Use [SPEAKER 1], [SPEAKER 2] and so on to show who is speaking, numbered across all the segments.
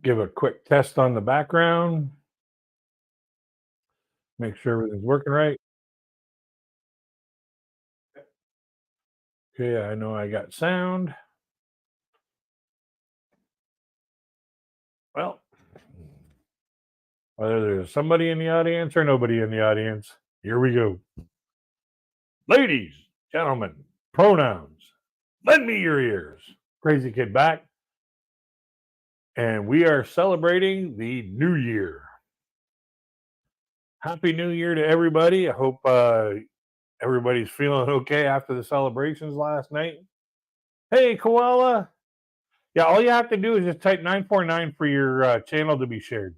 [SPEAKER 1] Give a quick test on the background. Make sure everything's working right. Okay, I know I got sound. Well, whether there's somebody in the audience or nobody in the audience, here we go. Ladies, gentlemen, pronouns, lend me your ears. Crazy Kid back, and we are celebrating the new year. Happy New Year to everybody. I hope everybody's feeling okay after the celebrations last night. Hey, Koala. Yeah, all you have to do is just type 949 for your channel to be shared.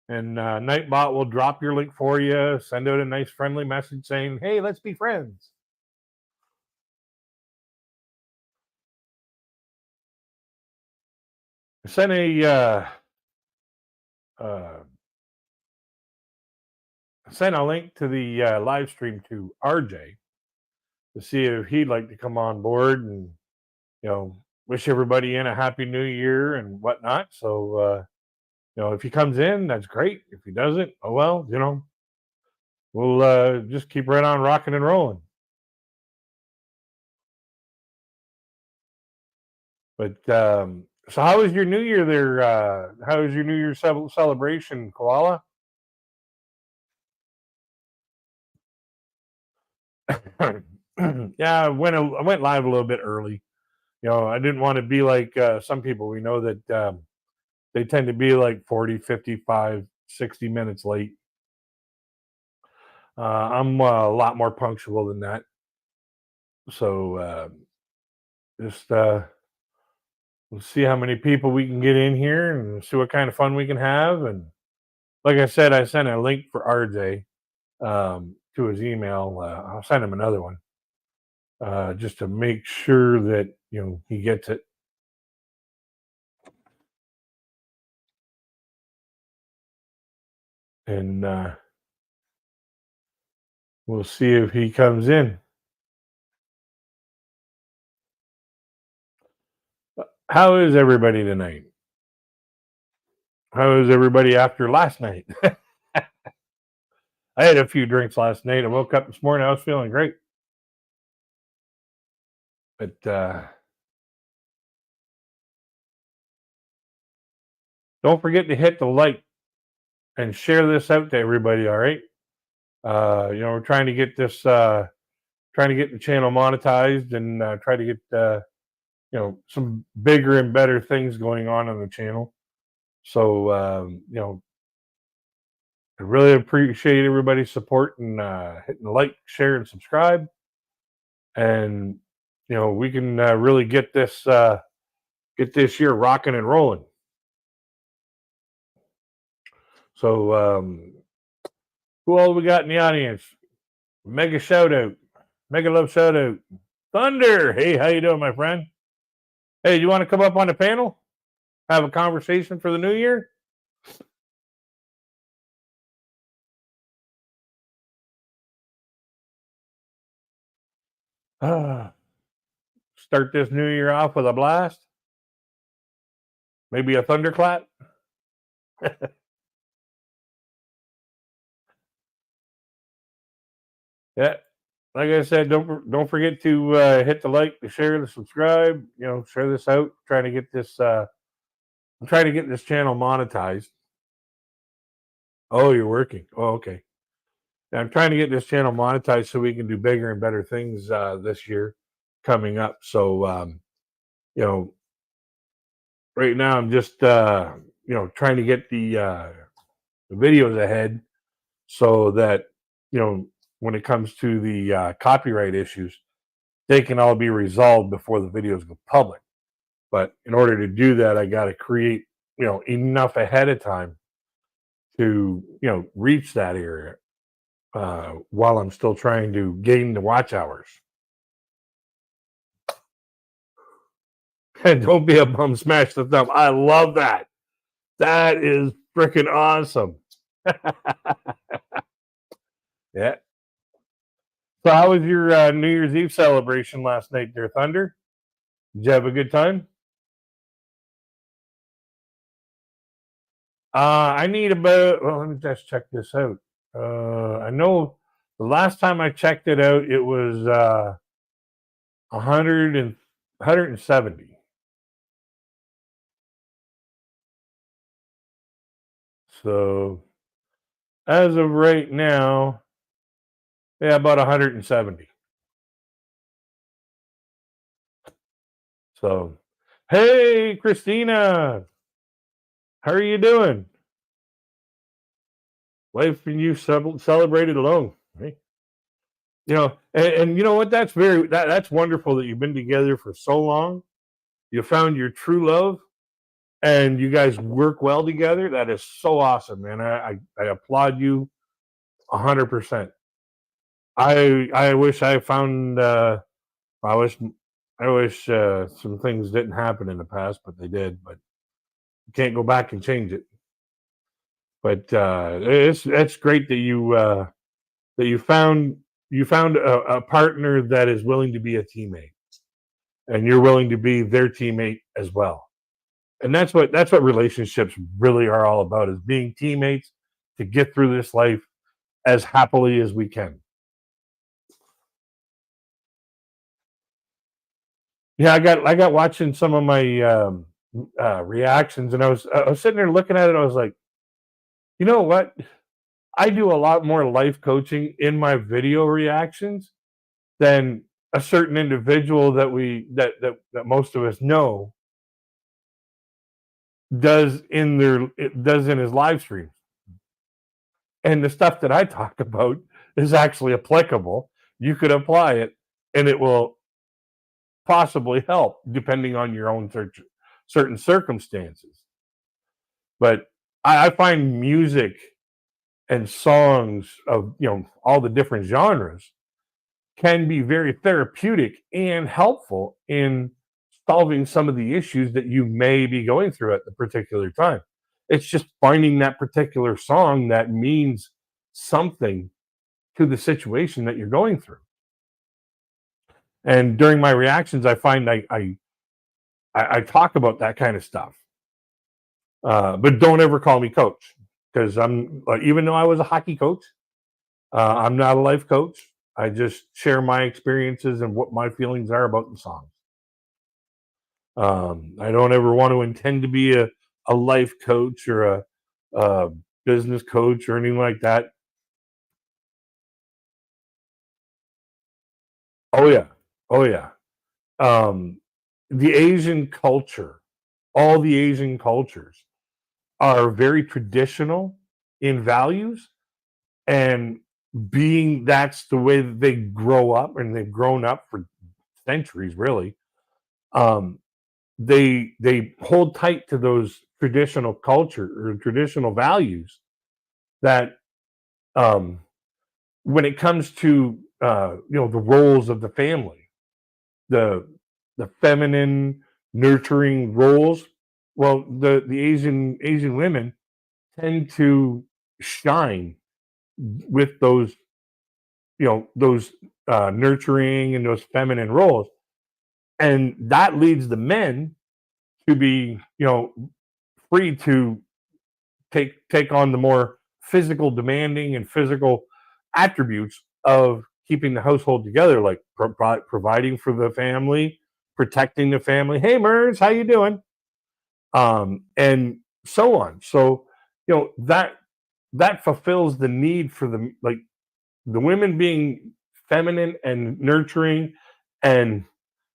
[SPEAKER 1] And Nightbot will drop your link for you. Send out a nice friendly message saying, hey, let's be friends. Send a send a link to the live stream to RJ to see if he'd like to come on board and wish everybody in a happy new year and whatnot. So if he comes in, that's great. If he doesn't, oh well, we'll just keep right on rocking and rolling. But so how was your New Year there? How was your New Year celebration, Koala? Yeah, I went live a little bit early. I didn't want to be like some people. We know that they tend to be like 40, 55, 60 minutes late. I'm a lot more punctual than that. So just we'll see how many people we can get in here and see what kind of fun we can have. And like I said, I sent a link for RJ to his email. I'll send him another one just to make sure that he gets it. And we'll see if he comes in. How is everybody tonight? How is everybody after last night? I had a few drinks last night. I woke up this morning. I was feeling great. But don't forget to hit the like and share this out to everybody. All right. We're trying to get this, trying to get the channel monetized and try to get, some bigger and better things going on the channel. So, I really appreciate everybody's support and hitting the like, share, and subscribe. And we can really get this year rocking and rolling. So, who all we got in the audience? Mega shout out, mega love shout out, Thunder. Hey, how you doing, my friend? Hey, you want to come up on the panel? Have a conversation for the new year? Start this new year off with a blast. Maybe a thunderclap. Yeah, like I said, don't forget to hit the like, the share, the subscribe. Share this out. Trying to get this. I'm trying to get this channel monetized. Oh, you're working. Oh, okay. I'm trying to get this channel monetized so we can do bigger and better things this year coming up. So, right now I'm just, trying to get the videos ahead so that, when it comes to the copyright issues, they can all be resolved before the videos go public. But in order to do that, I got to create, enough ahead of time to, reach that area. While I'm still trying to gain the watch hours. And don't be a bum, smash the thumb. I love that. That is freaking awesome. Yeah. So, how was your New Year's Eve celebration last night, there, Thunder? Did you have a good time? I need about. Well, let me just check this out. I know the last time I checked it out, it was 100 and 170. So as of right now, yeah, about 170. So, hey, Christina, how are you doing? Life and you celebrated alone, right? And you know what? That's wonderful that you've been together for so long. You found your true love, and you guys work well together. That is so awesome, man. I applaud you 100%. I wish I found. I wish I wish some things didn't happen in the past, but they did. But you can't go back and change it. But it's great that you found a partner that is willing to be a teammate, and you're willing to be their teammate as well. And that's what relationships really are all about: is being teammates to get through this life as happily as we can. Yeah, I got watching some of my reactions, and I was sitting there looking at it. I was like, you know what? I do a lot more life coaching in my video reactions than a certain individual that most of us know does in his live streams. And the stuff that I talk about is actually applicable. You could apply it, and it will possibly help depending on your own certain circumstances. But I find music and songs of all the different genres can be very therapeutic and helpful in solving some of the issues that you may be going through at the particular time. It's just finding that particular song that means something to the situation that you're going through. And during my reactions, I find I talk about that kind of stuff. But don't ever call me coach, because even though I was a hockey coach, I'm not a life coach. I just share my experiences and what my feelings are about the songs. I don't ever want to intend to be a life coach or a business coach or anything like that. Oh yeah, oh yeah. Um, the Asian culture, all the Asian cultures are very traditional in values, and being that's the way that they grow up, and they've grown up for centuries, really. Um, they hold tight to those traditional culture or traditional values that um, when it comes to the roles of the family, the the feminine nurturing roles. Well, the Asian women tend to shine with those nurturing and those feminine roles, and that leads the men to be free to take on the more physical demanding and physical attributes of keeping the household together, like providing for the family, protecting the family. Hey, Mers, how you doing? And so on. So that fulfills the need for the women being feminine and nurturing, and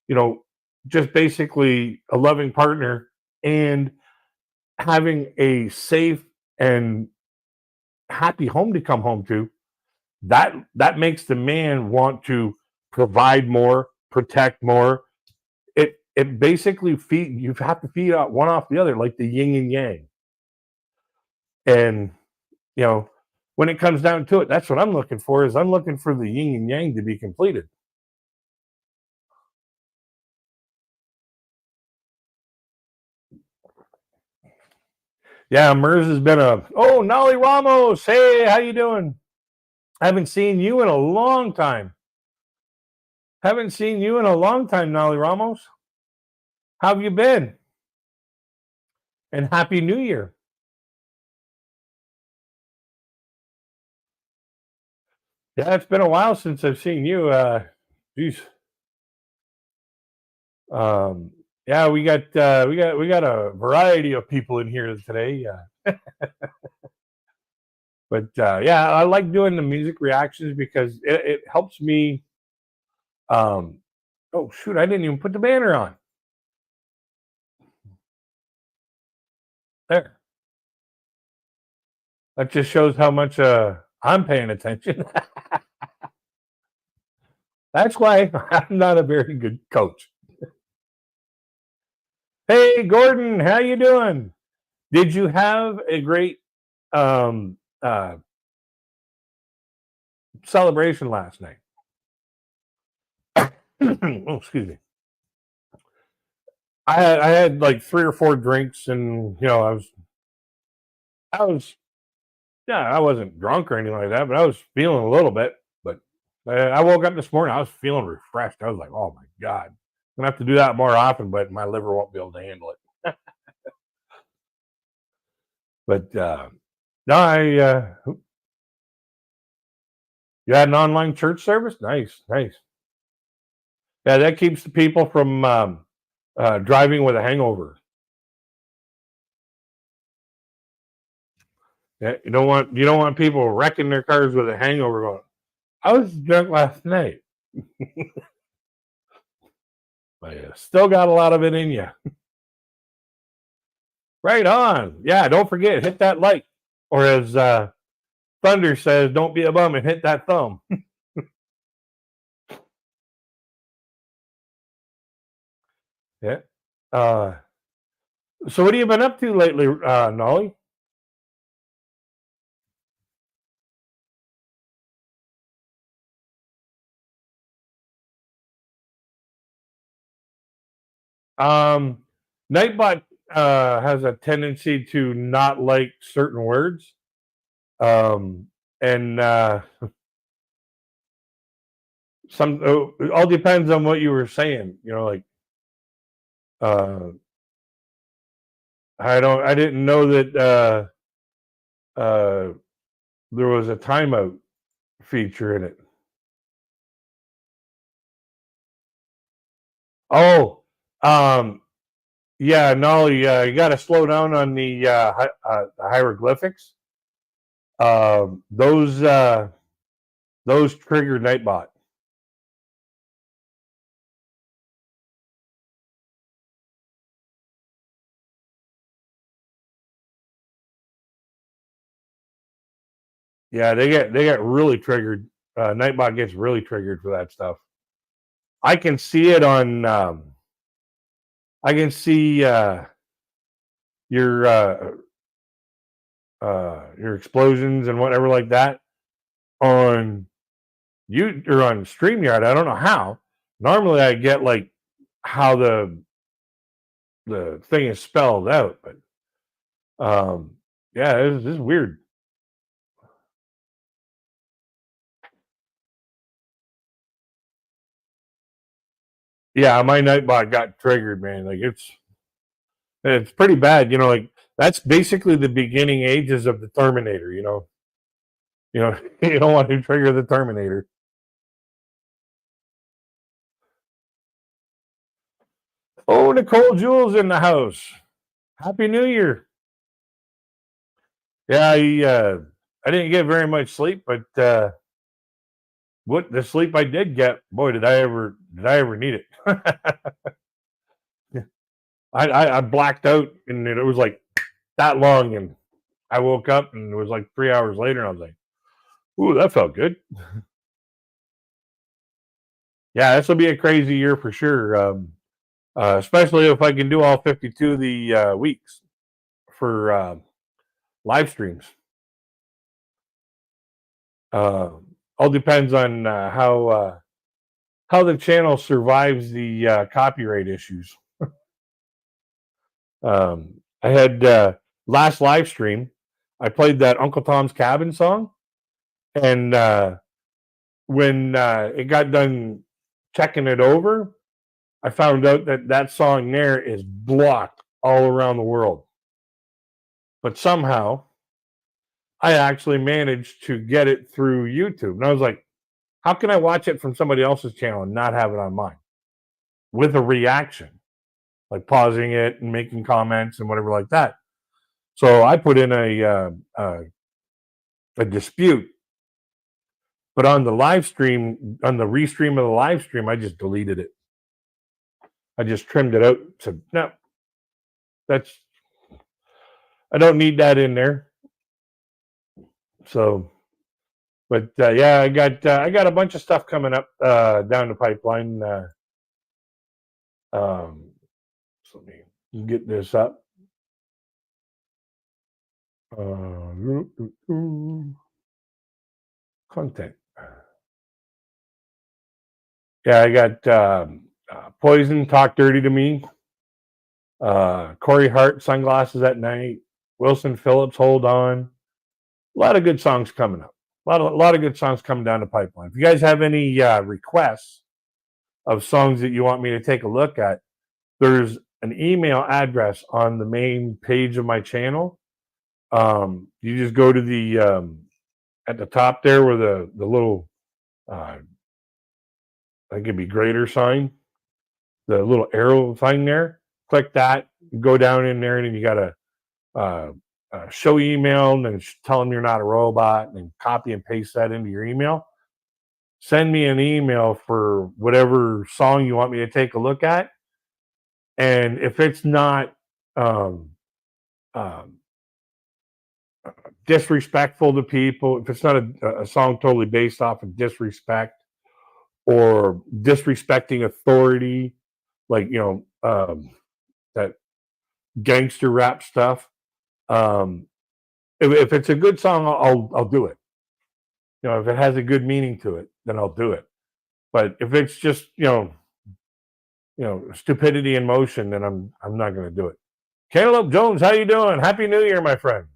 [SPEAKER 1] you know just basically a loving partner, and having a safe and happy home to come home to. That makes the man want to provide more, protect more. It basically you have to feed out one off the other, like the yin and yang. And you know when it comes down to it, that's what I'm looking for. Is I'm looking for the yin and yang to be completed. Yeah, Mers has been a. Oh, Nolly Ramos, hey, how you doing? Haven't seen you in a long time. Haven't seen you in a long time, Nolly Ramos. How have you been? And Happy New Year. Yeah, it's been a while since I've seen you. Geez. Um, yeah, we got a variety of people in here today. But yeah, I like doing the music reactions because it helps me. Um, oh shoot, I didn't even put the banner on. There. That just shows how much I'm paying attention. That's why I'm not a very good coach. Hey, Gordon, how you doing? Did you have a great um, uh, celebration last night? Oh, excuse me. I had like 3 or 4 drinks, and I was yeah, I wasn't drunk or anything like that, but I was feeling a little bit. But I woke up this morning, I was feeling refreshed. I was like, oh my god, I'm gonna have to do that more often, but my liver won't be able to handle it. But no, you had an online church service. Nice, nice. Yeah, that keeps the people from driving with a hangover. Yeah, you don't want people wrecking their cars with a hangover. Going, I was drunk last night, but you still got a lot of it in you. Right on. Yeah, don't forget, hit that like, or as Thunder says, don't be a bum and hit that thumb. Yeah. Uh, so what have you been up to lately, Nolly? Um, Nightbot has a tendency to not like certain words. And it all depends on what you were saying. Like uh, I didn't know that uh, there was a timeout feature in it. Oh, um, yeah, Nolly, you got to slow down on the hieroglyphics. Those trigger Nightbot. Yeah, they get really triggered. Nightbot gets really triggered for that stuff. I can see it on. I can see your your explosions and whatever like that on you or on StreamYard. I don't know how. Normally, I get like how the thing is spelled out, but yeah, this is weird. Yeah, my Nightbot got triggered, man. Like it's pretty bad. Like that's basically the beginning ages of the Terminator. You don't want to trigger the Terminator. Oh, Nicole Jules in the house. Happy New Year. Yeah, I didn't get very much sleep, but what the sleep I did get, boy, did I ever need it. I blacked out, and it was like that long, and I woke up, and it was like 3 hours later, and I was like, "Ooh, that felt good." Yeah, this will be a crazy year for sure. Especially if I can do all 52 of the weeks for live streams. Uh, all depends on how the channel survives the copyright issues. I had last live stream. I played that Uncle Tom's Cabin song, And when it got done checking it over, I found out that that song there is blocked all around the world. But somehow I actually managed to get it through YouTube. And I was like, how can I watch it from somebody else's channel and not have it on mine with a reaction, like pausing it and making comments and whatever like that? So I put in a dispute, but on the live stream, on the restream of the live stream, I just deleted it. I just trimmed it out. So no, that's I don't need that in there. So, but yeah, I got a bunch of stuff coming up down the pipeline. So let me get this up. Content. Yeah, I got Poison, Talk Dirty to Me. Corey Hart, Sunglasses at Night. Wilson Phillips, Hold On. A lot of good songs coming up. A lot of good songs coming down the pipeline. If you guys have any requests of songs that you want me to take a look at, there's an email address on the main page of my channel. You just go to the at the top there where the little that could be greater sign, the little arrow thing there. Click that, go down in there, and then you got a show email, and then tell them you're not a robot, and then copy and paste that into your email. Send me an email for whatever song you want me to take a look at. And if it's not um, disrespectful to people, if it's not a song totally based off of disrespect or disrespecting authority, like, that gangster rap stuff, if it's a good song, I'll do it. If it has a good meaning to it, then I'll do it. But if it's just stupidity in motion, then I'm not going to do it. Cantaloupe Jones, how you doing? Happy New Year, my friend.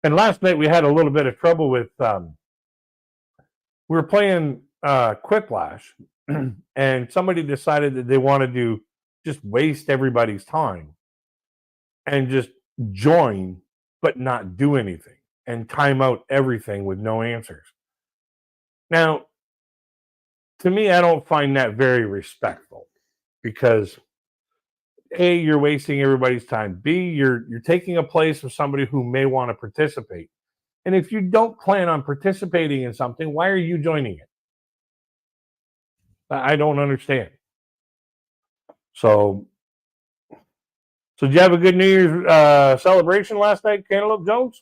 [SPEAKER 1] And last night we had a little bit of trouble with we were playing Quiplash, and somebody decided that they wanted to just waste everybody's time and just join but not do anything and time out everything with no answers. Now, to me, I don't find that very respectful, because A, you're wasting everybody's time. B, you're taking a place of somebody who may want to participate. And if you don't plan on participating in something, why are you joining it? I don't understand. So did you have a good New Year's celebration last night, Cantaloupe Jones?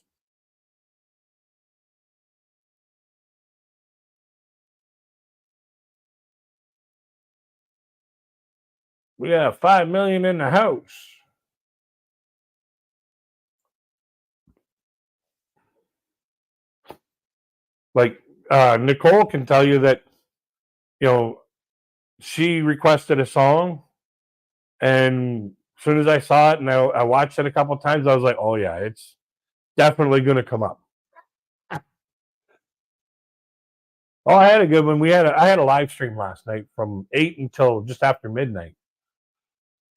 [SPEAKER 1] We got 5 million in the house. Like, Nicole can tell you that, she requested a song, and as soon as I saw it and I watched it a couple times, I was like, oh yeah, it's definitely going to come up. Oh, I had a good one. I had a live stream last night from 8 until just after midnight,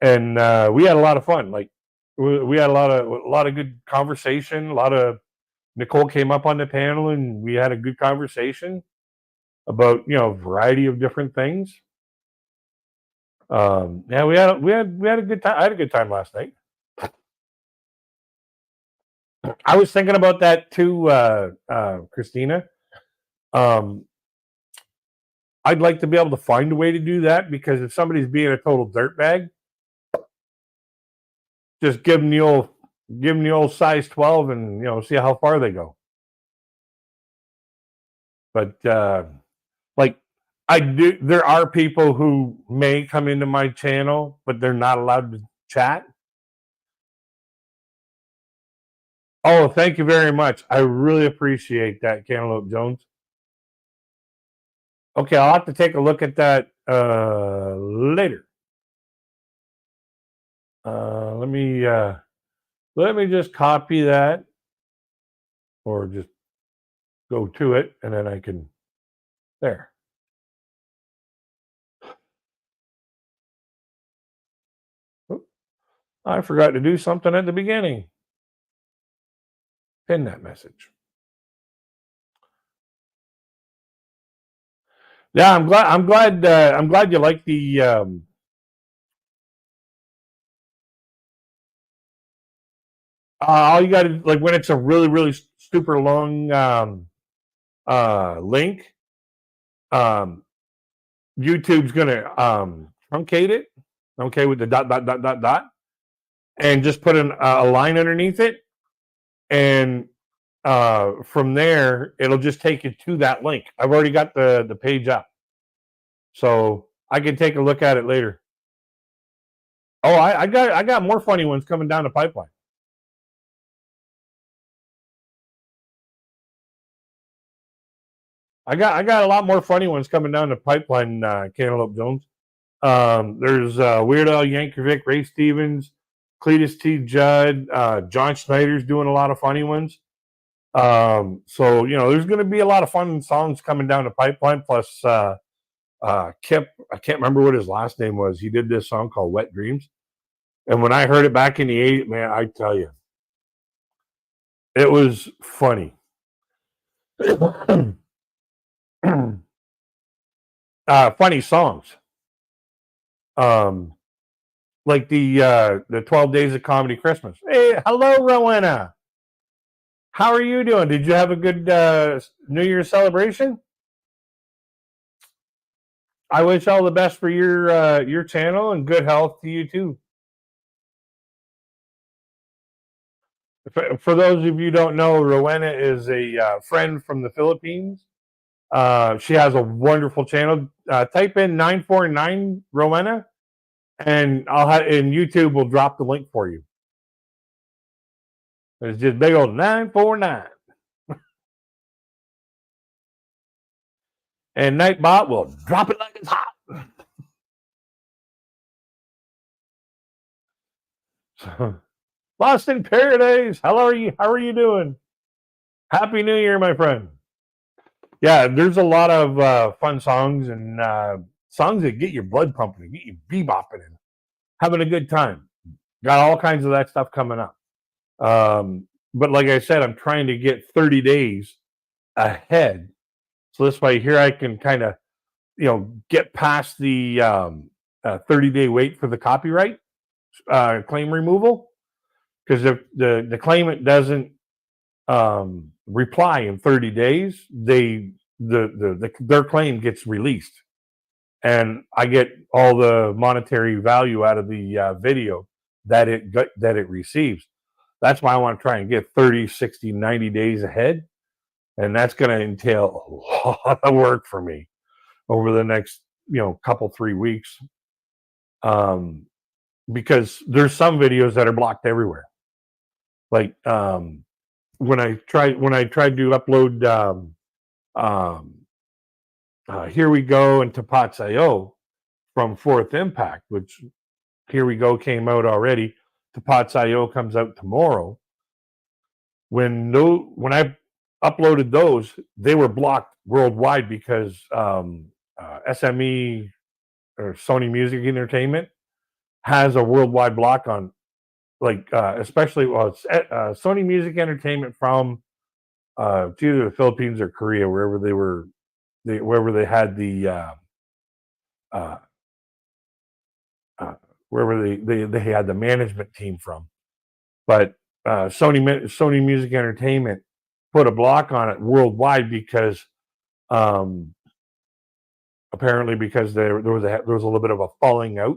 [SPEAKER 1] and we had a lot of fun. Like, we had a lot of good conversation. A lot of Nicole came up on the panel, and we had a good conversation about a variety of different things. Yeah, we had a good time. I had a good time last night. I was thinking about that too, Christina. I'd like to be able to find a way to do that, because if somebody's being a total dirtbag, just give them the old size 12 and see how far they go. But like, there are people who may come into my channel, but they're not allowed to chat. Oh, thank you very much. I really appreciate that, Cantaloupe Jones. Okay, I'll have to take a look at that later. Let me just copy that or just go to it, and then I can, there. Oop, I forgot to do something at the beginning. Pin that message. Yeah, I'm glad you like the all you got to, like, when it's a really super long link, um YouTube's gonna truncate it, okay, with the dot, and just put a line underneath it, and from there it'll just take you to that link. I've already got the page up, so I can take a look at it later. Oh, I got more funny ones coming down the pipeline. I got a lot more funny ones coming down the pipeline, Cantaloupe Jones. There's Weird Al Yankovic, Ray Stevens, Cletus T. Judd, John Schneider's doing a lot of funny ones. So there's going to be a lot of fun songs coming down the pipeline. Plus, Kip, I can't remember what his last name was. He did this song called "Wet Dreams," and when I heard it back in the '80s, man, I tell you, it was funny. Funny songs. Like the 12 Days of Comedy Christmas. Hey, hello, Rowena. How are you doing? Did you have a good New Year's celebration? I wish all the best for your channel, and good health to you too. For those of you who don't know, Rowena is a friend from the Philippines. She has a wonderful channel. Type in 949 Rowena, and YouTube will drop the link for you. It's just big old 949. And Nightbot will drop it like it's hot. So, Lost in Paradise. How are you doing? Happy New Year, my friend. Yeah, there's a lot of fun songs and songs that get your blood pumping, get you bebopping and having a good time. Got all kinds of that stuff coming up. But like I said, I'm trying to get 30 days ahead. So this way here I can kind of, get past the 30-day wait for the copyright claim removal. Because if the claimant doesn't reply in 30 days, their claim gets released, and I get all the monetary value out of the video that it receives. That's why I want to try and get 30, 60, 90 days ahead, and that's going to entail a lot of work for me over the next couple 3 weeks, because there's some videos that are blocked everywhere. Like when I tried to upload Here We Go and Tapats.io from Fourth Impact, which Here We Go came out already. Tapats.io comes out tomorrow. When I uploaded those, they were blocked worldwide because SME or Sony Music Entertainment has a worldwide block on, like, especially Sony Music Entertainment from it's either the Philippines or Korea, wherever they had the wherever they had the management team from. But Sony Music Entertainment put a block on it worldwide because apparently because there was a little bit of a falling out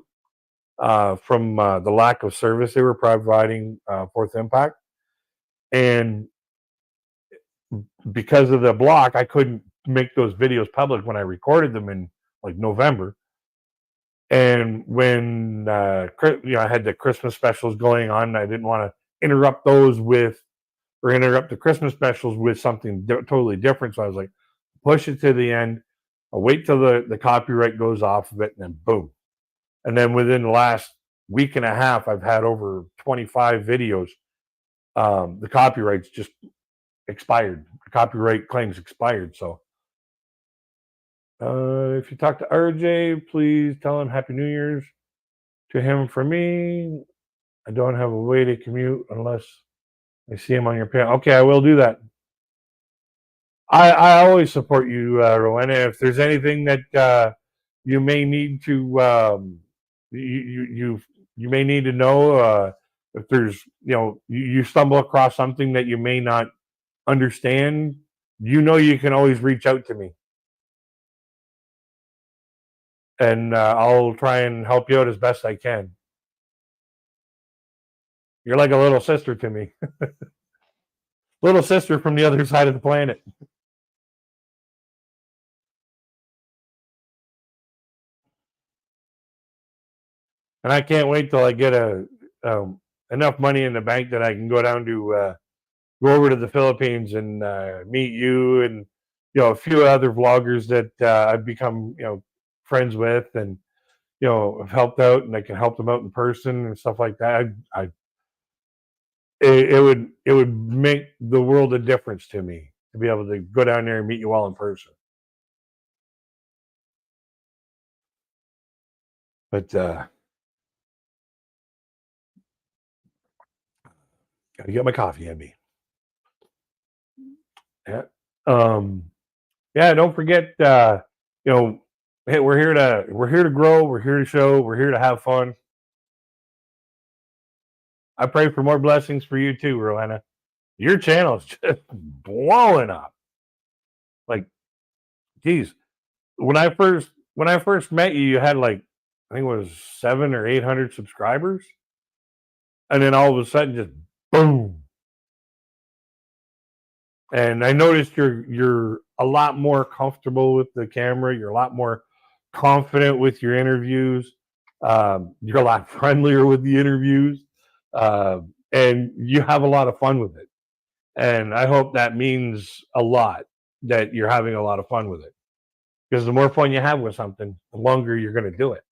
[SPEAKER 1] from the lack of service they were providing Fourth Impact, and because of the block, I couldn't make those videos public when I recorded them in like November. And when I had the Christmas specials going on, I didn't want to interrupt the Christmas specials with something totally different. So I was like, push it to the end. I'll wait till the copyright goes off of it, and then boom. And then within the last week and a half, I've had over 25 videos. The copyrights just expired. The copyright claims expired. So if you talk to RJ, please tell him Happy New Year's to him from me. I don't have a way to commute unless I see him on your panel. Okay, I will do that. I always support you, Rowena. If there's anything that you may need to you may need to know, if there's you stumble across something that you may not understand, you can always reach out to me, and I'll try and help you out as best I can. You're like a little sister to me. Little sister from the other side of the planet. And I can't wait till I get enough money in the bank that I can go down to go over to the Philippines and meet you and a few other vloggers that I've become friends with and have helped out, and I can help them out in person and stuff like that. It would make the world a difference to me to be able to go down there and meet you all in person. But gotta get my coffee in me. Yeah. Yeah. Don't forget. Hey, we're here to grow. We're here to show. We're here to have fun. I pray for more blessings for you too, Rowena. Your channel is just blowing up. Like, geez, when I first met you, you had like, I think it was 700 or 800 subscribers, and then all of a sudden, just boom. And I noticed you're a lot more comfortable with the camera. You're a lot more confident with your interviews. You're a lot friendlier with the interviews, and you have a lot of fun with it. And I hope that means a lot, that you're having a lot of fun with it. Because the more fun you have with something, the longer you're going to do it.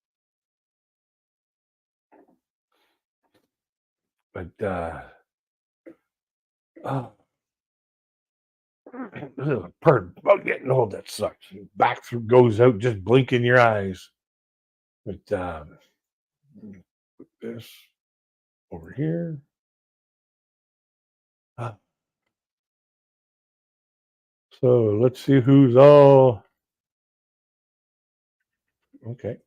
[SPEAKER 1] But oh, this is a part about getting old that sucks. Back goes out, just blinking your eyes. But put this over here. So let's see who's all okay.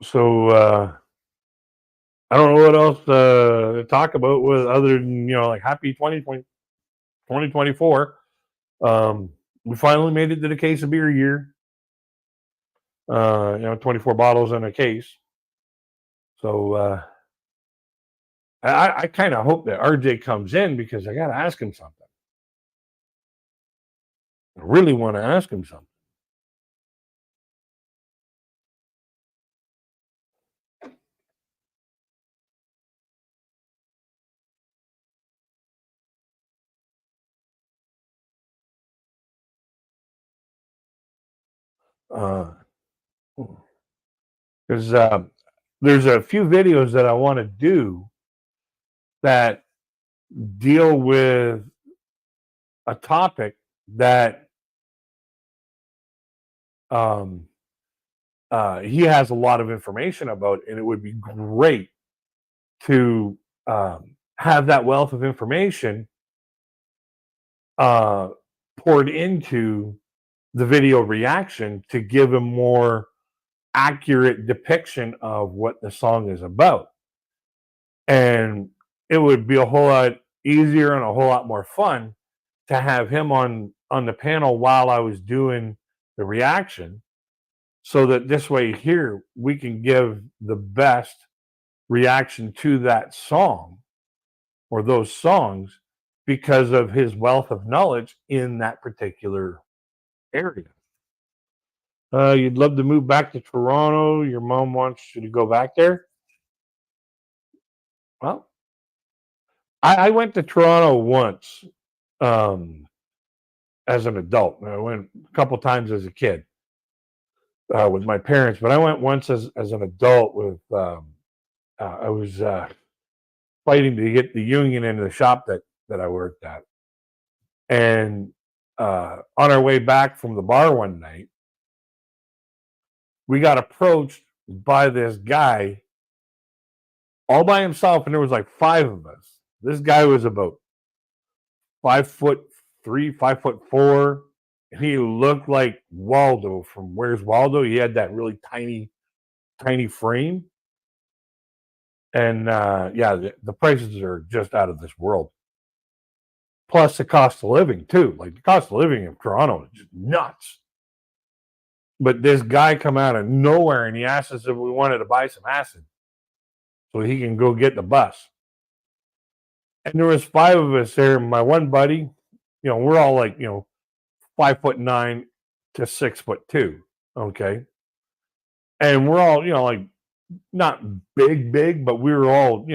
[SPEAKER 1] So I don't know what else to talk about with other than like happy 2024. We finally made it to the case of beer year. 24 bottles in a case. So I kind of hope that RJ comes in, because I got to ask him something. I really want to ask him something. Because there's a few videos that I want to do that deal with a topic that he has a lot of information about, and it would be great to have that wealth of information poured into the video reaction to give a more accurate depiction of what the song is about. And it would be a whole lot easier and a whole lot more fun to have him on the panel while I was doing the reaction, so that this way here we can give the best reaction to that song or those songs because of his wealth of knowledge in that particular area. You'd love to move back to Toronto. Your mom wants you to go back there. Well, I went to Toronto once as an adult. I went a couple times as a kid with my parents, but I went once as an adult with. I was fighting to get the union into the shop that I worked at. And on our way back from the bar one night, we got approached by this guy all by himself, and there was like 5 of us. This guy was about 5'3", 5'4", and he looked like Waldo from Where's Waldo. He had that really tiny frame. And yeah, the prices are just out of this world. Plus the cost of living too. Like the cost of living in Toronto is just nuts. But this guy come out of nowhere and he asked us if we wanted to buy some acid so he can go get the bus. And there was 5 of us there. My one buddy, we're all like, 5'9" to 6'2". Okay. And we're all, like not big, but we were all,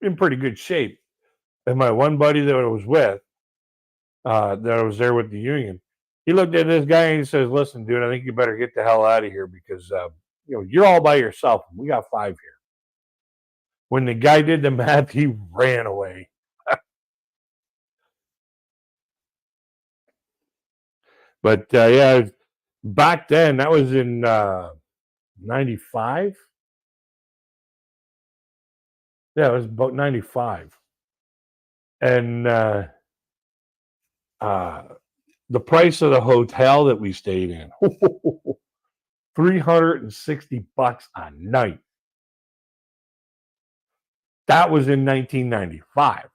[SPEAKER 1] in pretty good shape. And my one buddy that I was with, that I was there with the union, he looked at this guy and he says, "Listen, dude, I think you better get the hell out of here because, you're all by yourself. And we got 5 here." When the guy did the math, he ran away. But yeah, back then, that was in 95. Yeah, it was about 95. And the price of the hotel that we stayed in, $360 a night. That was in 1995.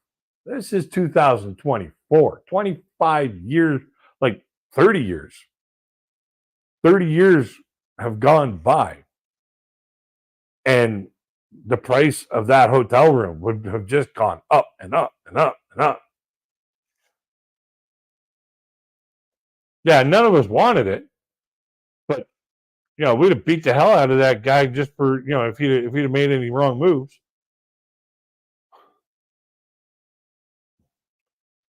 [SPEAKER 1] This is 2024. 25 years, like 30 years. 30 years have gone by. And the price of that hotel room would have just gone up and up and up and up. Yeah, none of us wanted it. But, we'd have beat the hell out of that guy just for, if he'd have made any wrong moves.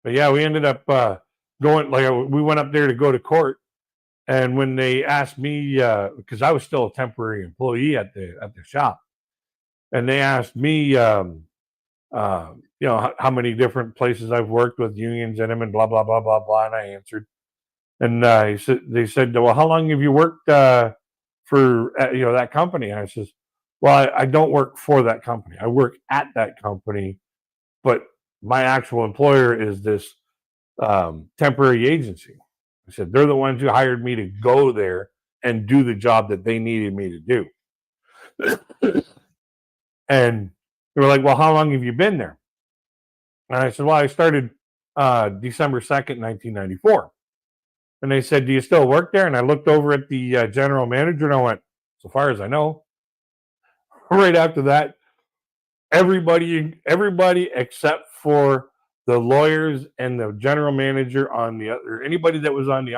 [SPEAKER 1] But yeah, we ended up going, we went up there to go to court. And when they asked me, because I was still a temporary employee at the shop, and they asked me, how many different places I've worked with unions in them and blah, blah, blah, blah, blah. And I answered. And they said, "Well, how long have you worked for, that company?" And I says, "Well, I don't work for that company. I work at that company, but my actual employer is this temporary agency." I said, "They're the ones who hired me to go there and do the job that they needed me to do." And they were like, "Well, how long have you been there?" And I said, "Well, I started December 2nd, 1994. And they said, "Do you still work there?" And I looked over at the general manager and I went, "So far as I know." Right after that, everybody except for the lawyers and the general manager on the other, anybody that was on the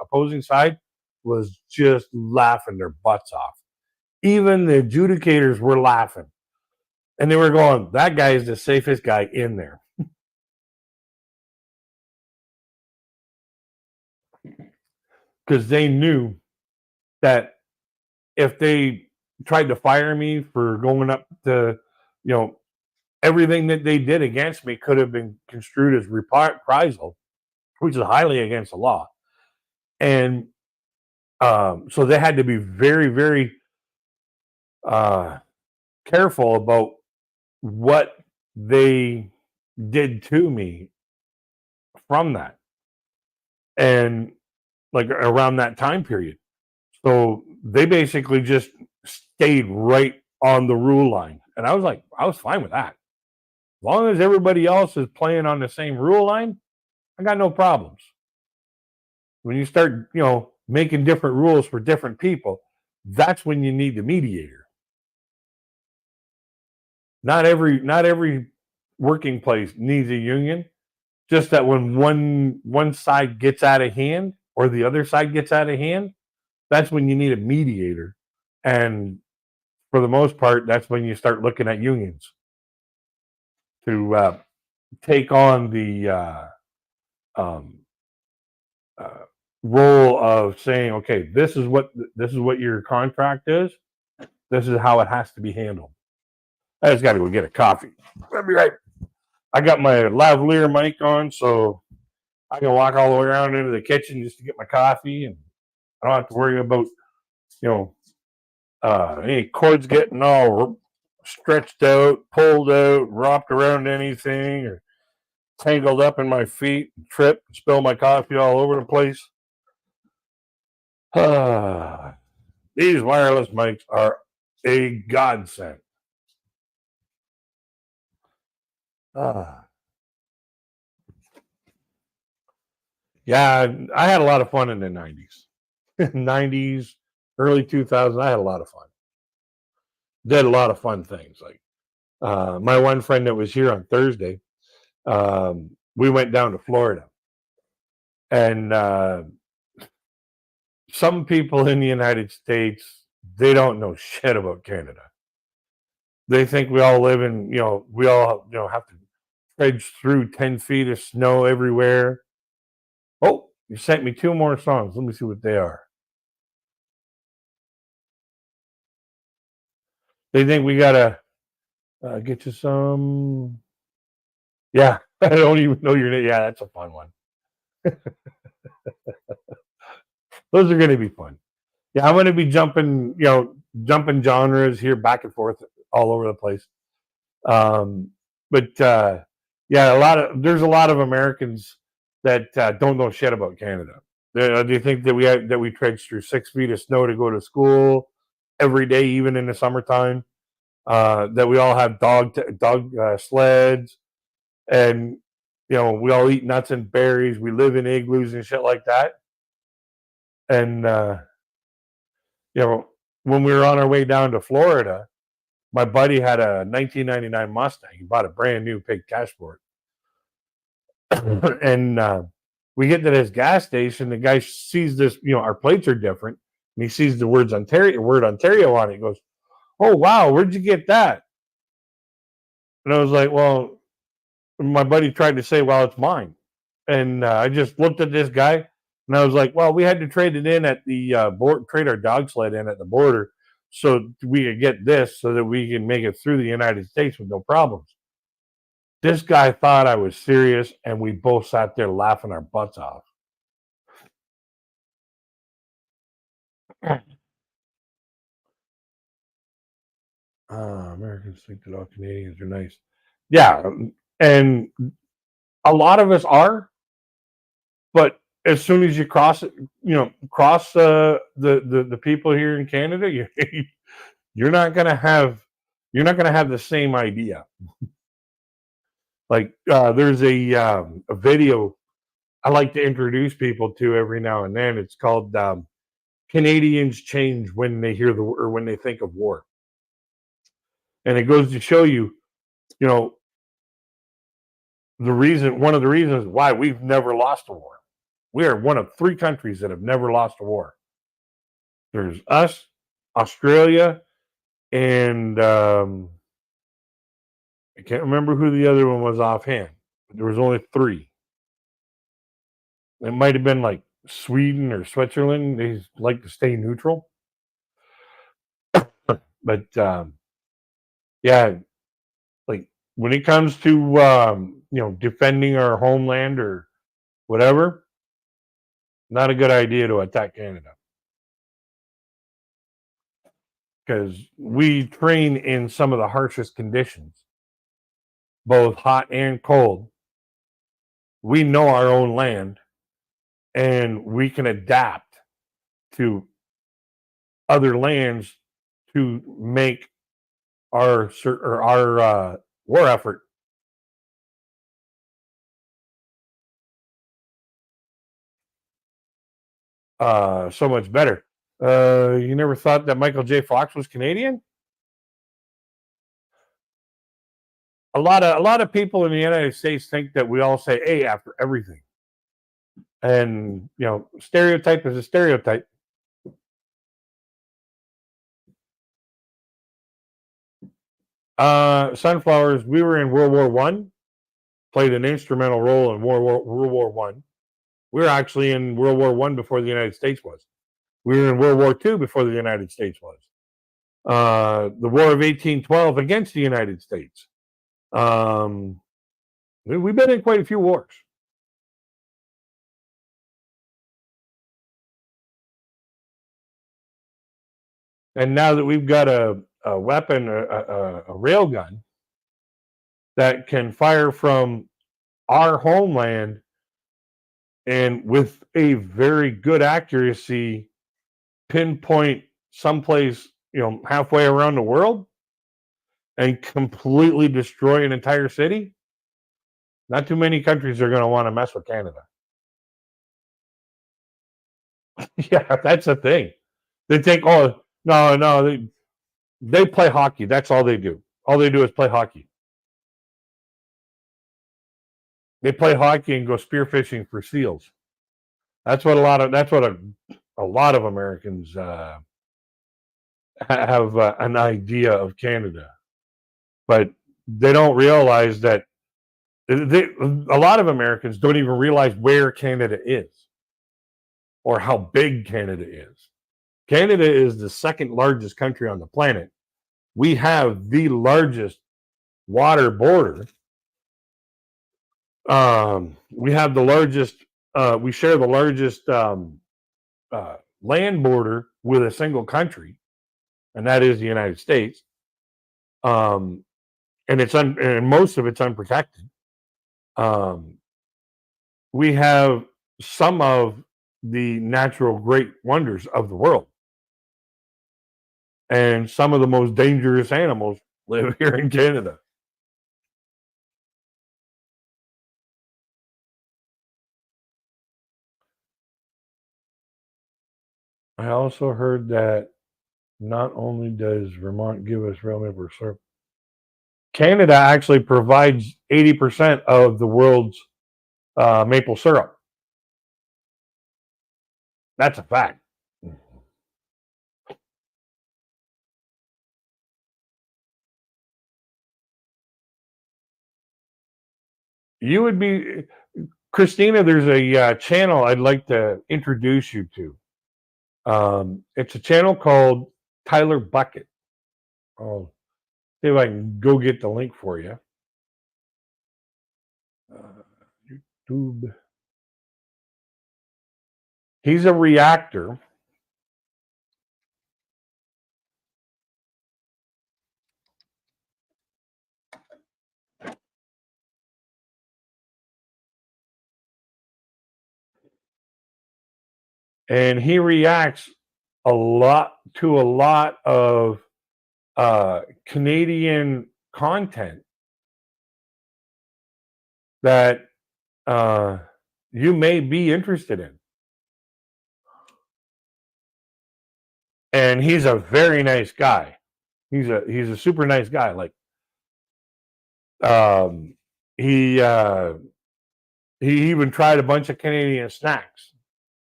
[SPEAKER 1] opposing side was just laughing their butts off. Even the adjudicators were laughing. And they were going, "That guy is the safest guy in there." Because they knew that if they tried to fire me for going up to, everything that they did against me could have been construed as reprisal, which is highly against the law. And so they had to be very, very careful about what they did to me from that. And like around that time period. So they basically just stayed right on the rule line. And I was fine with that. As long as everybody else is playing on the same rule line, I got no problems. When you start, making different rules for different people, that's when you need the mediator. Not every working place needs a union. Just that when one side gets out of hand or the other side gets out of hand, that's when you need a mediator. And for the most part, that's when you start looking at unions to take on the role of saying, "Okay, this is what your contract is. This is how it has to be handled." I just got to go get a coffee. I'll be right. I got my lavalier mic on, so I can walk all the way around into the kitchen just to get my coffee, and I don't have to worry about you know any cords getting all stretched out, pulled out, wrapped around anything, or tangled up in my feet, trip, spill my coffee all over the place. These wireless mics are a godsend. Yeah, I had a lot of fun in the 90s. 90s, early 2000s, I had a lot of fun. Did a lot of fun things. Like my one friend that was here on Thursday, we went down to Florida. And some people in the United States, they don't know shit about Canada. They think we all live in, we all, have to trudge through 10 feet of snow everywhere. Oh, you sent me 2 more songs. Let me see what they are. They think we gotta get you some. Yeah, I don't even know your name. Yeah, that's a fun one. Those are going to be fun. Yeah, I'm going to be jumping genres here back and forth all over the place. But yeah, there's a lot of Americans that don't know shit about Canada. They think that we trudge through 6 feet of snow to go to school every day, even in the summertime. That we all have dog sleds, and we all eat nuts and berries. We live in igloos and shit like that. And when we were on our way down to Florida, my buddy had a 1999 Mustang. He bought a brand new, paid cash for it. And we get to this gas station. The guy sees this, our plates are different, and he sees the word Ontario on it. He goes, "Oh wow, where'd you get that?" And I was like, "Well," my buddy tried to say, "Well, it's mine." And I just looked at this guy, and I was like, "Well, we had to trade it in at the trade our dog sled in at the border, so we could get this, so that we can make it through the United States with no problems." This guy thought I was serious, and we both sat there laughing our butts off. Americans think that all Canadians are nice. Yeah, and a lot of us are, but as soon as you cross the people here in Canada, you're not gonna have the same idea. Like there's a video I like to introduce people to every now and then. It's called Canadians Change When They Hear or When They Think of War. And it goes to show you, one of the reasons why we've never lost a war. We are one of 3 countries that have never lost a war. There's us, Australia, and I can't remember who the other one was offhand. But there was only 3. It might have been like Sweden or Switzerland. They like to stay neutral. But yeah, like when it comes to defending our homeland or whatever, not a good idea to attack Canada, because we train in some of the harshest conditions, both hot and cold. We know our own land, and we can adapt to other lands to make our war effort so much better. You never thought that Michael J. Fox was Canadian? A lot of people in the United States think that we all say "A" after everything, and stereotype is a stereotype. Sunflowers. We were in World War One. Played an instrumental role in World War One. We were actually in World War One before the United States was. We were in World War Two before the United States was. the War of 1812 against the United States. We've been in quite a few wars. And now that we've got a weapon, a rail gun that can fire from our homeland and with a very good accuracy pinpoint someplace, halfway around the world and completely destroy an entire city, not too many countries are going to want to mess with Canada. Yeah, that's the thing. They think, oh, no, they play hockey. That's all they do. All they do is play hockey. They play hockey and go spearfishing for seals. That's what a lot of Americans have an idea of Canada, but they don't realize that a lot of Americans don't even realize where Canada is or how big Canada is. Canada is the second largest country on the planet. We have the largest water border. We have the largest. We share the largest land border with a single country, and that is the United States. And and most of it's unprotected. We have some of the natural great wonders of the world, and some of the most dangerous animals live here in Canada. I also heard that not only does Vermont give us real maple syrup, Canada actually provides 80% of the world's maple syrup. That's a fact. You would be, Christina, there's a channel I'd like to introduce you to. It's a channel called Tyler Bucket. I'll see if I can go get the link for you. YouTube. He's a reactor. And he reacts a lot of Canadian content that you may be interested in. And he's a very nice guy. He's a super nice guy. Like he even tried a bunch of Canadian snacks.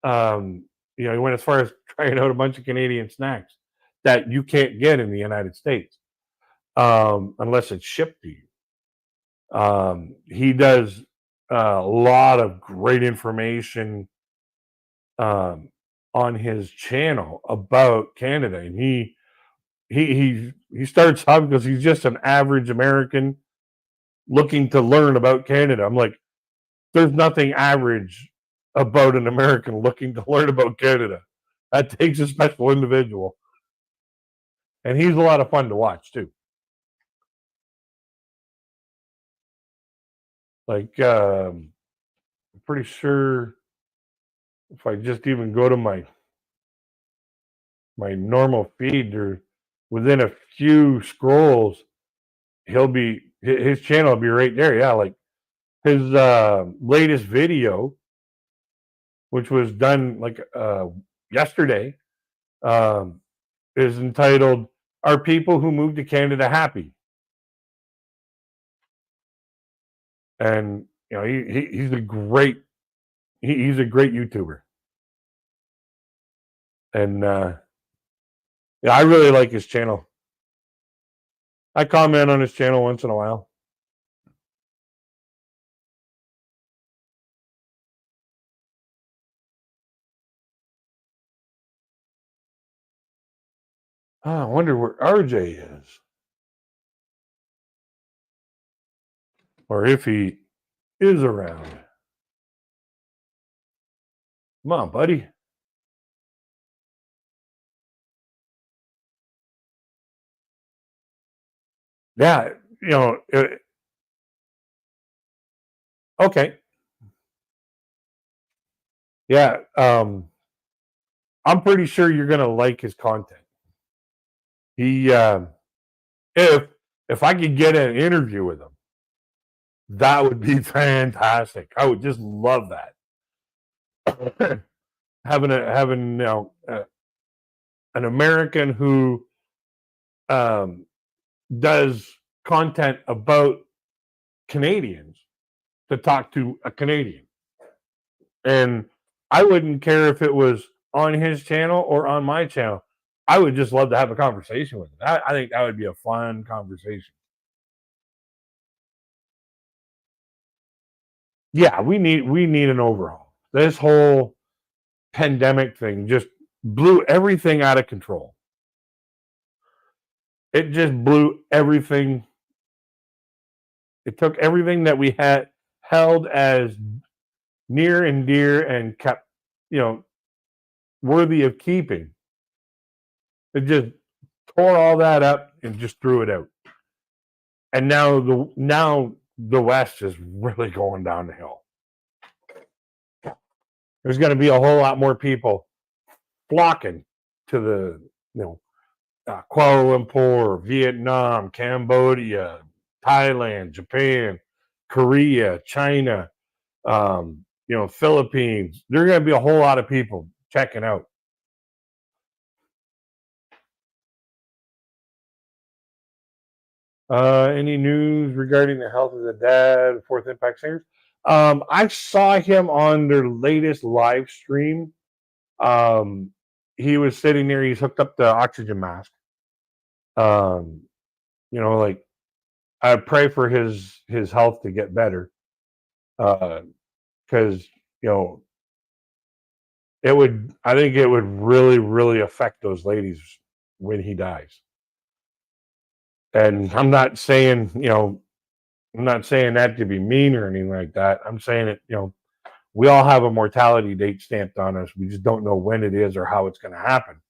[SPEAKER 1] He went as far as trying out a bunch of Canadian snacks that you can't get in the United States unless it's shipped to you. He does a lot of great information on his channel about Canada, and he starts off because he's just an average American looking to learn about Canada. I'm like, there's nothing average about an American looking to learn about Canada. That takes a special individual, and he's a lot of fun to watch too. Like, I'm pretty sure if I just even go to my normal feed, or within a few scrolls, his channel will be right there. Yeah, like his latest video, which was done like yesterday, is entitled "Are People Who Move to Canada Happy?" And he's a great he's a great YouTuber, and yeah, I really like his channel. I comment on his channel once in a while. I wonder where RJ is, or if he is around. Come on, buddy. Yeah, okay. Yeah, I'm pretty sure you're gonna like his content. He, if if I could get an interview with him, that would be fantastic. I would just love that. Having an American who um, does content about Canadians to talk to a Canadian, and I wouldn't care if it was on his channel or on my channel. I would just love to have a conversation with him. I think that would be a fun conversation. Yeah, we need an overhaul. This whole pandemic thing just blew everything out of control. It just blew everything. It took everything that we had held as near and dear and kept, you know, worthy of keeping. It just tore all that up and just threw it out. And now the West is really going down the hill. There's going to be a whole lot more people flocking to the Kuala Lumpur, Vietnam, Cambodia, Thailand, Japan, Korea, China, Philippines. There's going to be a whole lot of people checking out. Any news regarding the health of the dad, Fourth Impact Singers? I saw him on their latest live stream. He was sitting there. He's hooked up the oxygen mask. Like I pray for his health to get better, because it would. I think it would really, really affect those ladies when he dies. And I'm not saying that to be mean or anything like that. I'm saying it. We all have a mortality date stamped on us. We just don't know when it is or how it's going to happen.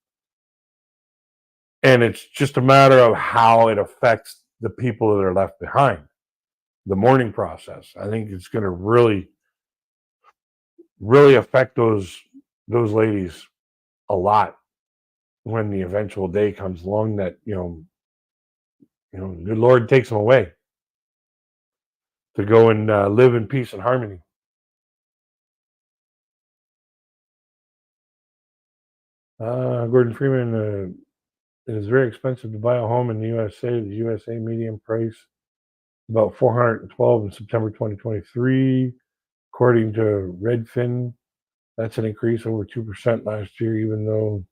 [SPEAKER 1] And it's just a matter of how it affects the people that are left behind. The mourning process. I think it's going to really, really affect those ladies a lot when the eventual day comes along that the Lord takes them away to go and live in peace and harmony. Gordon Freeman, it is very expensive to buy a home in the USA. The USA median price about 412 in September 2023, according to Redfin. That's an increase over 2% last year, even though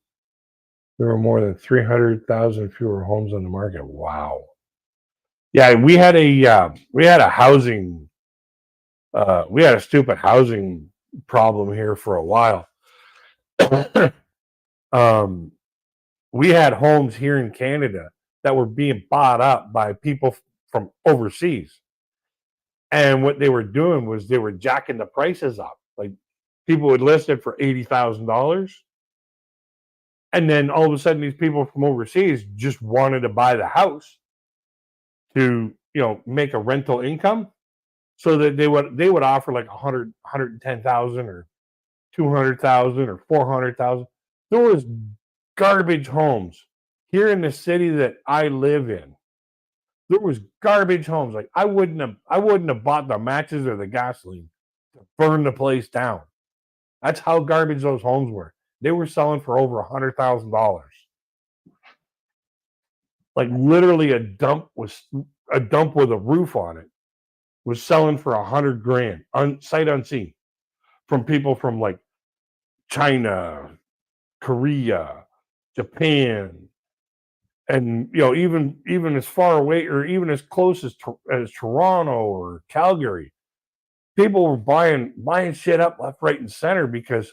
[SPEAKER 1] there were more than 300,000 fewer homes on the market. Wow. Yeah, we had a housing we had a stupid housing problem here for a while. We had homes here in Canada that were being bought up by people from overseas. And what they were doing was they were jacking the prices up. Like people would list it for $80,000. And then all of a sudden these people from overseas just wanted to buy the house to, make a rental income. So that they would offer like 110,000 or 200,000 or 400,000. There was garbage homes here in the city that I live in. There was garbage homes. Like I wouldn't have bought the matches or the gasoline to burn the place down. That's how garbage those homes were. They were selling for over $100,000. Like literally a dump with a roof on it was selling for $100,000 sight unseen from people from like China, Korea, Japan, and even as far away or even as close as Toronto or Calgary. People were buying shit up left, right, and center because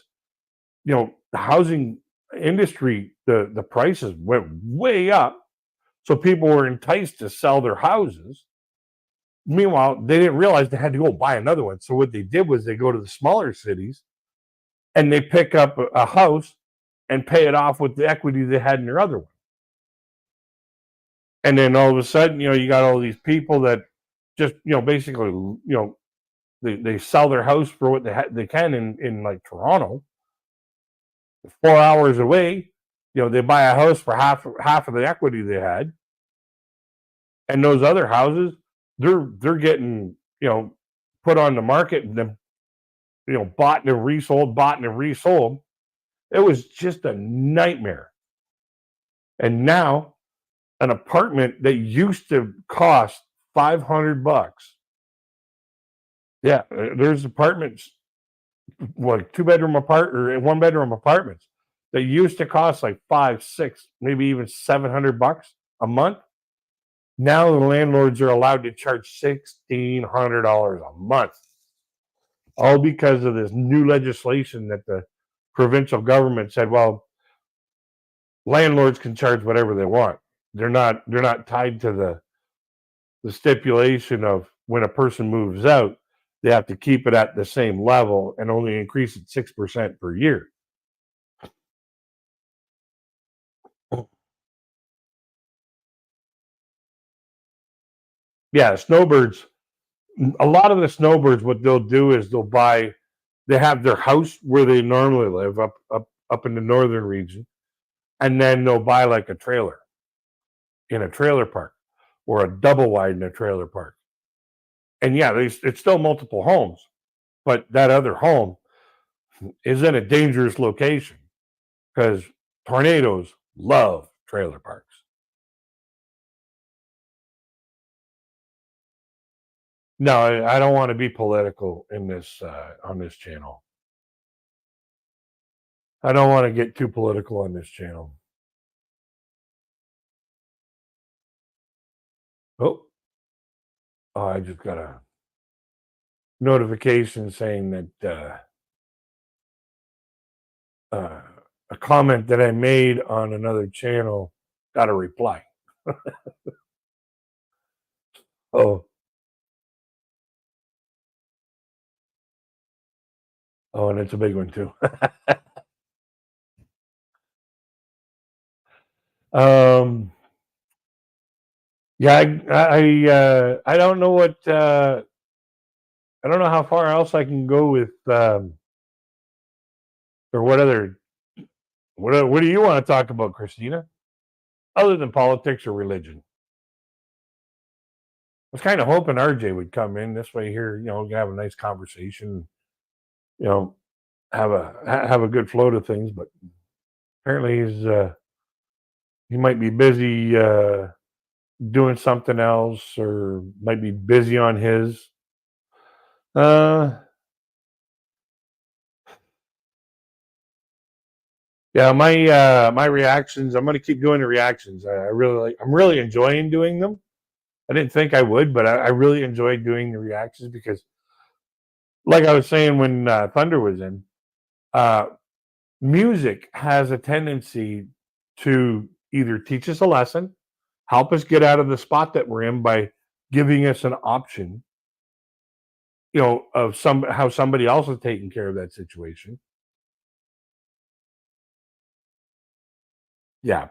[SPEAKER 1] the housing industry, the prices went way up, so people were enticed to sell their houses. Meanwhile, they didn't realize they had to go buy another one. So what they did was they go to the smaller cities and they pick up a house and pay it off with the equity they had in their other one. And then all of a sudden, you got all these people that just, basically, they sell their house for what they can in like Toronto, 4 hours away. They buy a house for half of the equity they had, and those other houses, they're getting put on the market and then bought and resold. It was just a nightmare. And now an apartment that used to cost $500, there's apartments, like 2-bedroom or 1-bedroom apartments that used to cost like $500, $600, maybe even $700 a month. Now the landlords are allowed to charge $1,600 a month, all because of this new legislation that the provincial government said, well, landlords can charge whatever they want. They're not tied to the stipulation of when a person moves out, they have to keep it at the same level and only increase it 6% per year. Yeah, snowbirds. A lot of the snowbirds, what they'll do is they have their house where they normally live up in the northern region, and then they'll buy like a trailer in a trailer park or a double wide in a trailer park. And yeah, it's still multiple homes, but that other home is in a dangerous location because tornadoes love trailer parks. No, I don't want to be political in this on this channel. I don't want to get too political on this channel. Oh, I just got a notification saying that a comment that I made on another channel got a reply. Oh, and it's a big one too. Yeah, I don't know what I don't know how far else I can go with or what other what do you want to talk about, Christina? Other than politics or religion? I was kind of hoping RJ would come in this way here, have a nice conversation, you know, have a good flow to things, but apparently he might be busy doing something else or might be busy on his. Yeah, my reactions. I'm going to keep doing the reactions. I'm really enjoying doing them. I didn't think I would, but I really enjoyed doing the reactions because, like I was saying when Thunder was in, music has a tendency to either teach us a lesson, help us get out of the spot that we're in by giving us an option, of how somebody else is taking care of that situation. Yeah,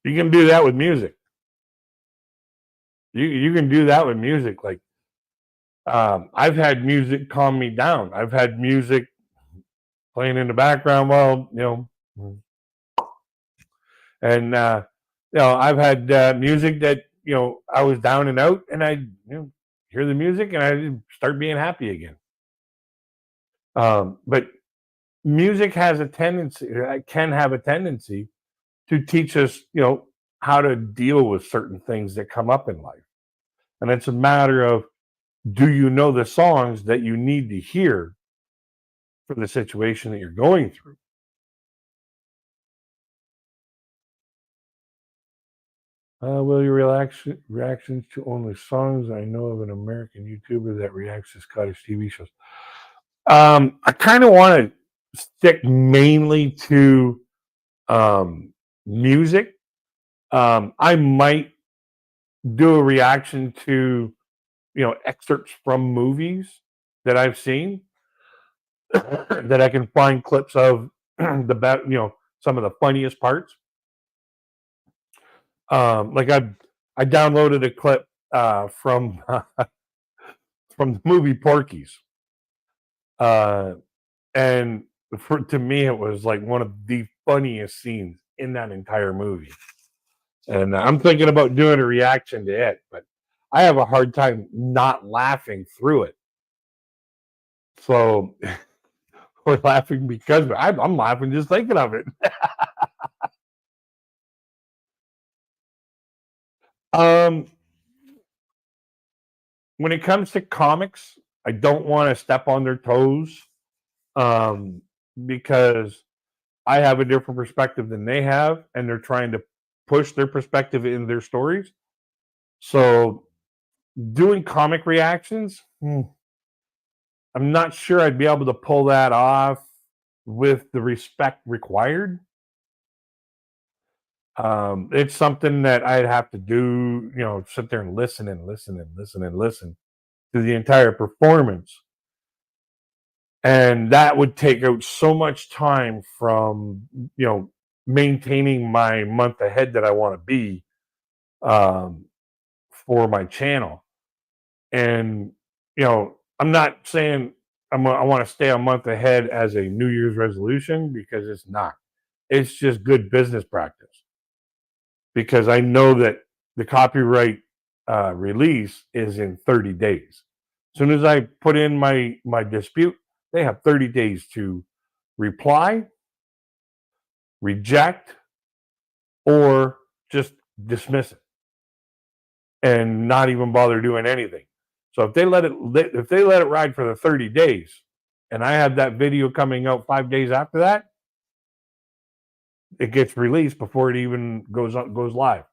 [SPEAKER 1] you can do that with music. You can do that with music. Like I've had music calm me down. I've had music playing in the background while and I've had music that I was down and out, and I hear the music and I start being happy again. But music has a tendency, can have a tendency to teach us, how to deal with certain things that come up in life. And it's a matter of, do you know the songs that you need to hear for the situation that you're going through? Will your reactions to only songs? I know of an American YouTuber that reacts to Scottish TV shows. I kind of want to stick mainly to music. I might do a reaction to excerpts from movies that I've seen that I can find clips of some of the funniest parts. Like I downloaded a clip from from the movie Porky's, uh, and to me it was like one of the funniest scenes in that entire movie. And I'm thinking about doing a reaction to it, but I have a hard time not laughing through it. So we're laughing because I'm laughing just thinking of it. um, when it comes to comics, I don't want to step on their toes, um, because I have a different perspective than they have, and they're trying to push their perspective in their stories. So doing comic reactions, I'm not sure I'd be able to pull that off with the respect required. It's something that I'd have to do, sit there and listen and listen and listen and listen to the entire performance. And that would take out so much time from, maintaining my month ahead that I want to be, um, for my channel. And, I'm not saying I want to stay a month ahead as a New Year's resolution, because it's not. It's just good business practice, because I know that the copyright release is in 30 days. As soon as I put in my dispute, they have 30 days to reply, reject, or just dismiss it and not even bother doing anything. So if they let it ride for the 30 days, and I have that video coming out 5 days after that, it gets released before it even goes live.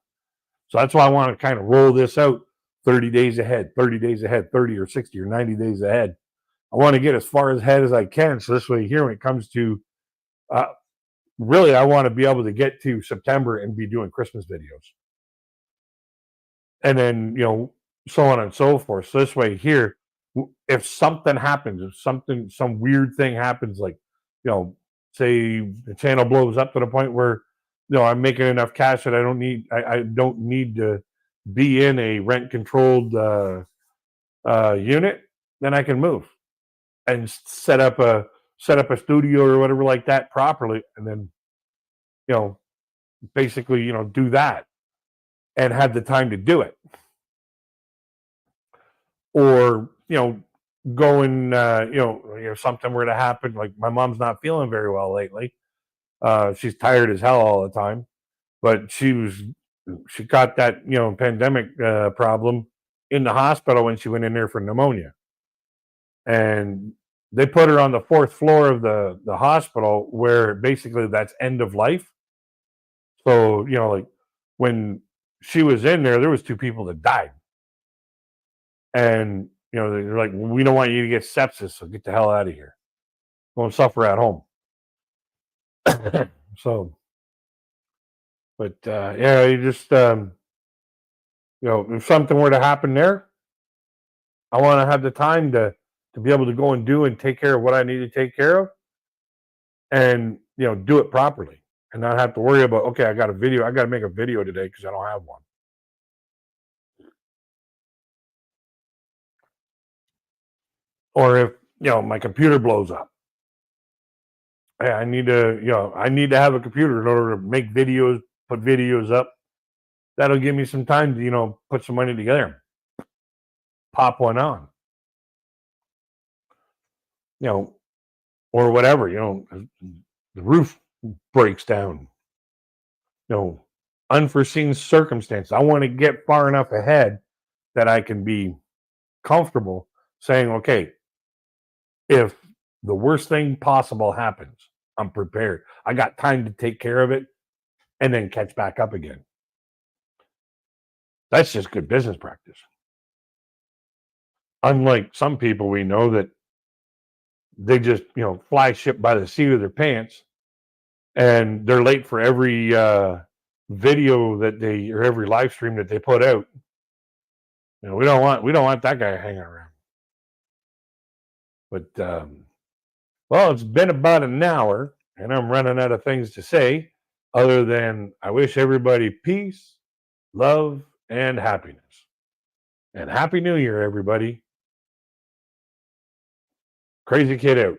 [SPEAKER 1] So that's why I want to kind of roll this out 30 days ahead, 30 days ahead, 30 or 60 or 90 days ahead. I want to get as far ahead as I can. So this way, here when it comes to uh, really, I want to be able to get to September and be doing Christmas videos. And then, so on and so forth. So this way here, if something happens, some weird thing happens, like, say the channel blows up to the point where, I'm making enough cash that I don't need to be in a rent controlled unit, then I can move and set up a studio or whatever like that properly, and then, you know, basically, do that and have the time to do it. Or, going, something were to happen, like my mom's not feeling very well lately. She's tired as hell all the time, but she got that, pandemic problem in the hospital when she went in there for pneumonia. And they put her on the fourth floor of the hospital, where basically that's end of life. So, like when she was in there, there was two people that died. And, they're like, we don't want you to get sepsis, so get the hell out of here. Go and suffer at home. So, but yeah, you just, if something were to happen there, I want to have the time to be able to go and do and take care of what I need to take care of, and, do it properly, and not have to worry about, okay, I got to make a video today because I don't have one. Or if, my computer blows up, I need to have a computer in order to make videos, put videos up. That'll give me some time to, put some money together, pop one on, you know, or whatever, the roof breaks down, unforeseen circumstances. I want to get far enough ahead that I can be comfortable saying, okay, if the worst thing possible happens, I'm prepared. I got time to take care of it and then catch back up again. That's just good business practice. Unlike some people we know that they just, fly ship by the seat of their pants, and they're late for every video that they, or every live stream that they put out. We don't want that guy hanging around. But well, it's been about an hour, and I'm running out of things to say other than I wish everybody peace, love, and happiness. And Happy New Year, everybody. Crazy Kid out.